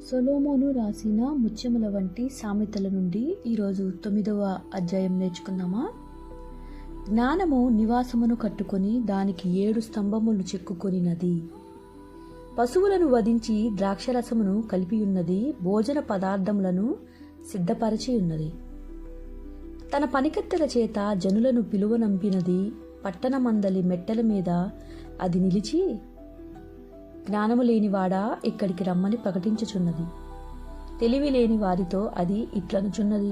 సొలొమోను రాసిన ముత్యముల వంటి సామెతల నుండి ఈరోజు 9వ అధ్యాయం నేర్చుకుందామా. జ్ఞానము నివాసమును కట్టుకొని దానికి 7 స్తంభములు చెక్కుకొనినది. పశువులను వధించి ద్రాక్షరసమును కలిపియున్నది, భోజన పదార్థములను సిద్ధపరచి ఉన్నది. తన పనికత్తెల చేత జనులను పిలువనంపినది. పట్టణమందలి మెట్టల మీద అది నిలిచి, జ్ఞానము లేనివాడా ఇక్కడికి రమ్మని ప్రకటించుచున్నది. తెలివి లేని వారితో అది ఇట్లనుచున్నది,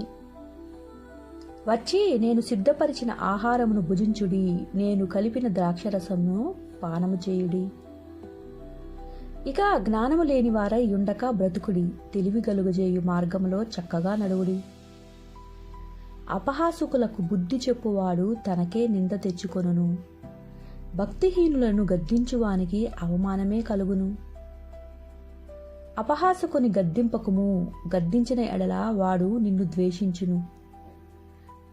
వచ్చి నేను సిద్ధపరిచిన ఆహారమును భుజించుడి, నేను కలిపిన ద్రాక్షరసమును పానము చేయుడి. ఇక జ్ఞానము లేని వారై ఉండక బ్రతుకుడి, తెలివి గలుగజేయు మార్గములో చక్కగా నడువుడి. అపహాసుకులకు బుద్ధి చెప్పువాడు తనకే నింద తెచ్చుకొనును, భక్తిహీనులను గద్దించువానికి అవమానమే కలుగును. అపహాసకుని గద్దింపకుము, గద్దించిన ఎడల వాడు నిన్ను ద్వేషించును.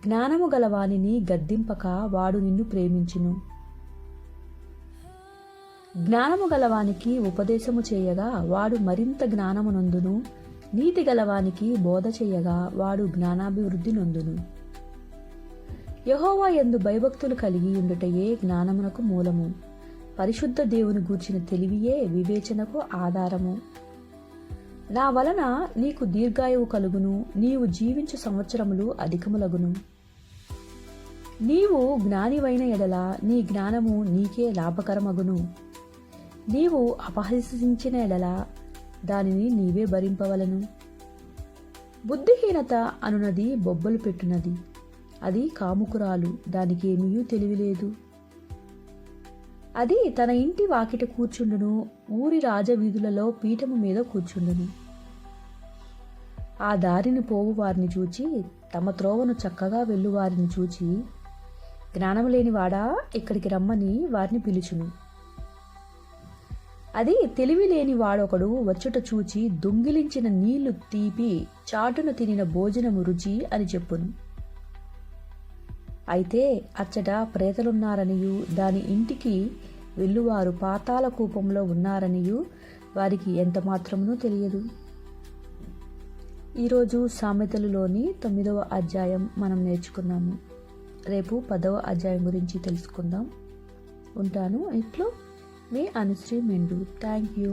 జ్ఞానము గలవానిని గద్దింపక వాడు నిన్ను ప్రేమించును. జ్ఞానము గలవానికి ఉపదేశము చేయగా వాడు మరింత జ్ఞానము నొందును. నీతి గలవానికి బోధ చేయగా వాడు జ్ఞానాభివృద్ధి నొందును. యెహోవా యందు భయభక్తులు కలిగి ఉండుటయే జ్ఞానమునకు మూలము. పరిశుద్ధ దేవుని గూర్చిన తెలివియే వివేచనకు ఆధారము. నా వలన నీకు దీర్ఘాయువు కలుగును, నీవు జీవించు సంవత్సరములు అధికములగును. నీవు జ్ఞానివైన ఎడల నీ జ్ఞానము నీకే లాభకరమగును. నీవు అపహసించిన ఎడల దానిని నీవే భరింపవలను. బుద్ధిహీనత అనునది బొబ్బలు పెట్టునది, అది కాముకురాలు, దానికి ఏమీ తెలివిలేదు. అది తన ఇంటి వాకిట కూర్చుండును, ఊరి రాజవీధులలో పీఠము మీద కూర్చుండును. ఆ దారిని పోవు వారిని చూచి, తమ త్రోవను చక్కగా వెళ్ళు వారిని చూచి, జ్ఞానము లేని వాడా ఇక్కడికి రమ్మని వారిని పిలుచును. అది తెలివి లేని వాడొకడు వచ్చుట చూచి, దొంగిలించిన నీళ్లు తీపి, చాటును తినిన భోజనము రుచి అని చెప్పును. అయితే అచ్చట ప్రేతలున్నారనియు, దాని ఇంటికి వెళ్ళువారు పాతాళ కూపంలో ఉన్నారనియు వారికి ఎంత మాత్రమునూ తెలియదు. ఈరోజు సామెతలులోని 9వ అధ్యాయం మనం నేర్చుకున్నాము. రేపు 10వ అధ్యాయం గురించి తెలుసుకుందాం. ఉంటాను. ఇట్లో మీ అనుశ్రీ మెండు. Thank you.